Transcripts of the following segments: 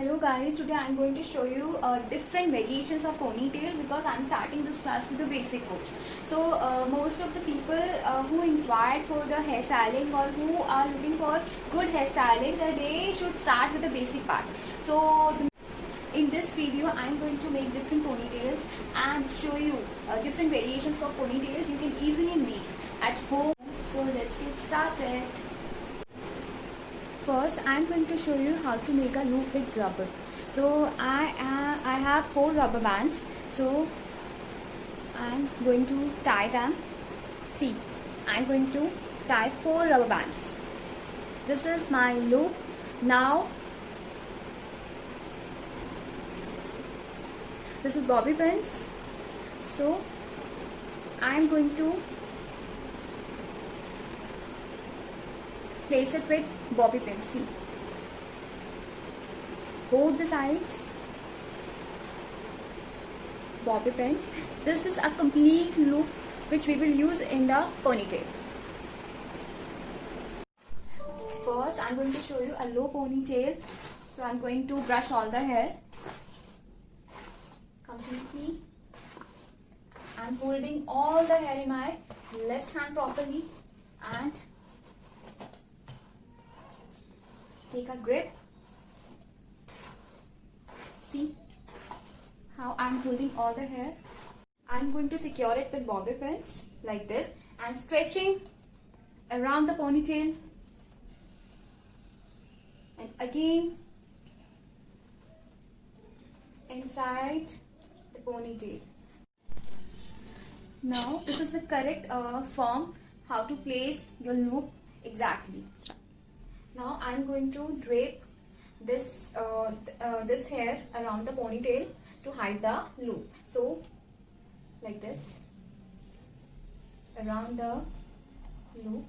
Hello guys, today I am going to show you different variations of ponytail because I am starting this class with the basic course. So most of the people who inquired for the hairstyling or who are looking for good hairstyling, they should start with the basic part. So in this video I am going to make different ponytails and show you different variations of ponytails you can easily make at home. So let's get started. First, I am going to show you how to make a loop with rubber. So I have 4 rubber bands. So I am going to tie them. See, I am going to tie 4 rubber bands. This is my loop. Now this is bobby pins. So I am going to place it with bobby pins. See, both the sides bobby pins. This is a complete loop which we will use in the ponytail. First, I'm going to show you a low ponytail. So I'm going to brush all the hair completely. I'm holding all the hair in my left hand properly and take a grip. See how I'm holding all the hair. I'm going to secure it with bobby pins like this and stretching around the ponytail and again inside the ponytail. Now this is the correct form how to place your loop exactly. Now I am going to drape this this hair around the ponytail to hide the loop. So like this around the loop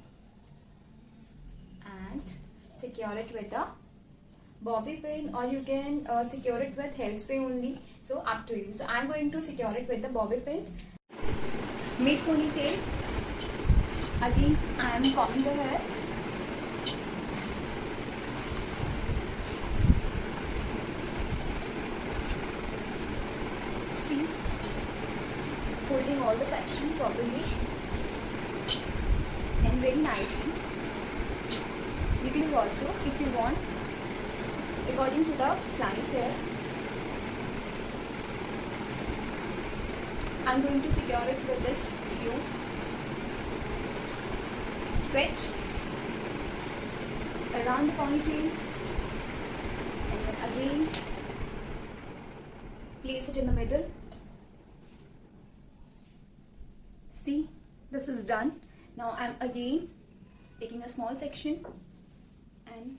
and secure it with a bobby pin, or you can secure it with hairspray only. So up to you. So I am going to secure it with the bobby pins. Mid ponytail. Again I am combing the hair. Holding all the section properly and very nicely. You can do also if you want according to the client hair. I am going to secure it with this glue. Stretch around the ponytail and then again place it in the middle. See, this is done. Now I am again taking a small section and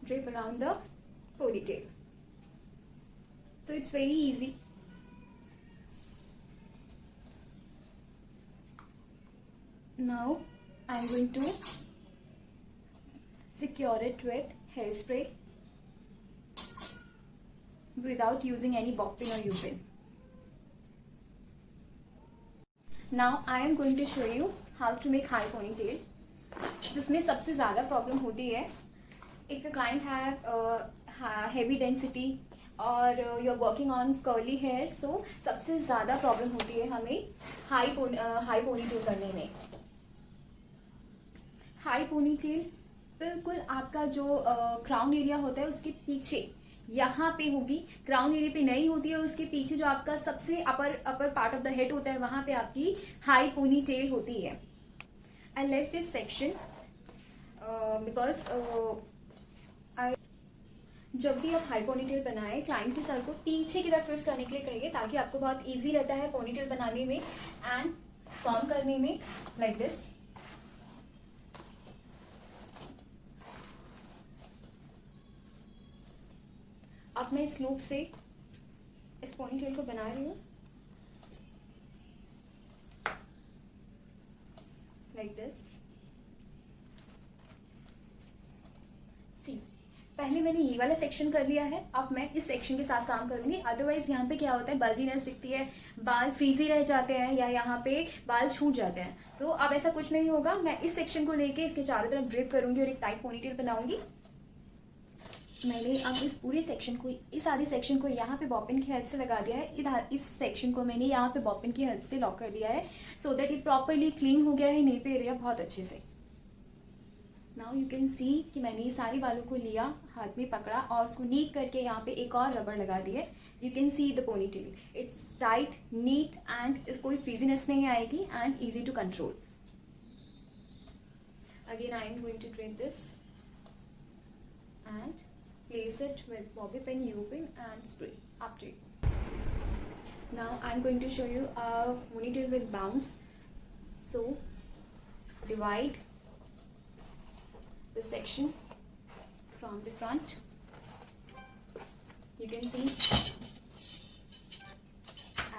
drape around the ponytail. So it's very easy. Now I am going to secure it with hairspray without using any bob pin or U-pin. Now I am going to show you how to make high ponytail. जिसमें सबसे ज़्यादा problem होती है if your client have heavy density और you are working on curly hair, so सबसे ज़्यादा problem होती है हमें हाई पोनीटेल करने में. हाई पोनीटेल बिल्कुल आपका जो क्राउन एरिया होता है उसके पीछे यहाँ पे होगी. क्राउन एरिया पे नहीं होती है, उसके पीछे जो आपका सबसे upper part of the head होता है वहां पे आपकी हाई पोनी टेल होती है. I like this section because जब भी आप हाई पोनी टेल बनाए क्लाइंट के सर को पीछे की तरफ ट्विस्ट करने के लिए कहिए ताकि आपको बहुत ईजी रहता है पोनी टेल बनाने में एंड कॉम करने में. Like this. अब मैं इस लूप से इस पोनीटेल को बना रही हूँ लाइक दिस. सी, पहले मैंने ये वाला सेक्शन कर लिया है. अब मैं इस सेक्शन के साथ काम करूंगी. अदरवाइज यहाँ पे क्या होता है, बल्जीनेस दिखती है, बाल फ्रीजी रह जाते हैं या यहाँ पे बाल छूट जाते हैं. तो अब ऐसा कुछ नहीं होगा. मैं इस सेक्शन को लेके इसके चारों तरफ ड्रिप करूंगी और एक टाइट पोनीटेल बनाऊंगी. मैंने अब इस पूरे सेक्शन को, इस आधे सेक्शन को यहाँ पे बॉबिन की हेल्प से लगा दिया है, इस सेक्शन को मैंने यहाँ पे बॉबिन की हेल्प से लॉक कर दिया है, सो दैट ये प्रॉपरली क्लीन हो गया है नेप एरिया बहुत अच्छे से। नाउ यू कैन सी कि मैंने ये सारे बालों को लिया, हाथ में पकड़ा और उसको नीट करके यहाँ पे एक और रबड़ लगा दी है। You can see the ponytail, it's tight, neat and कोई फ्रीजीनेस नहीं आएगी and easy to control. Again I am going to drape this and place it with bobby pin, U-pin and spray up to you. Now I'm going to show you a ponytail with bounce. So divide the section from the front. You can see,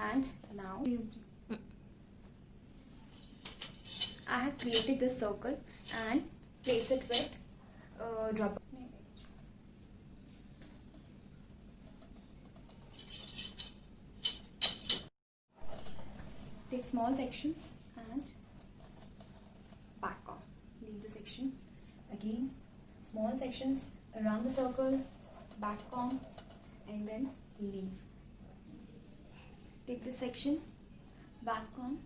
and now I have created this circle and place it with rubber. Take small sections and back on. Leave the section. Again, small sections around the circle, back on, and then leave. Take this section, back on,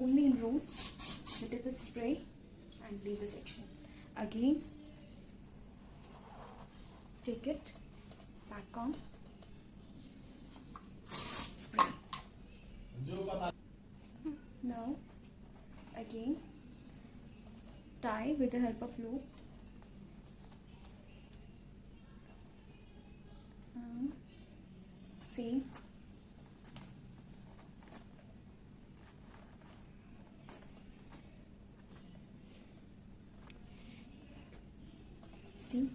only in roots, little bit spray, and leave the section. Again, take it, back on, spray. Now again tie with the help of loop. See,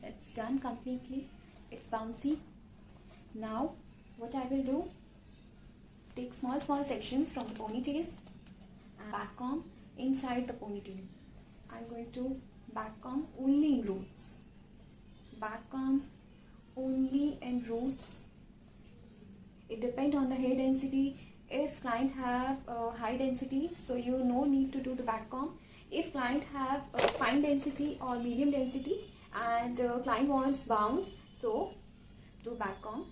it's done completely. It's bouncy. Now what I will do, take small sections from the ponytail and back comb inside the ponytail. I'm going to back comb only in roots. Back comb only in roots. It depends on the hair density. If client have high density, so you no need to do the back comb. If client have fine density or medium density and client wants bounce, so do back comb.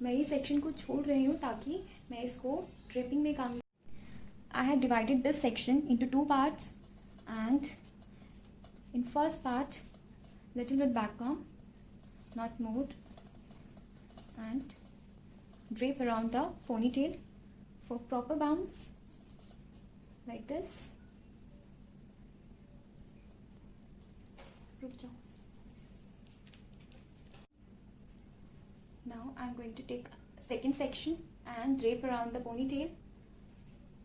मैं ये section को छोड़ रही हूँ ताकि मैं इसको dripping में काम। I have divided this section into two parts, and in first part little bit back comb, not more, and drape around the ponytail for proper bounce like this. रुक जाओ. Now I'm going to take second section and drape around the ponytail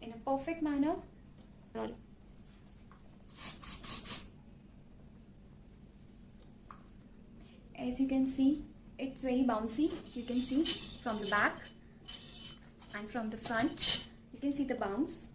in a perfect manner. As you can see, it's very bouncy. You can see from the back and from the front, you can see the bounce.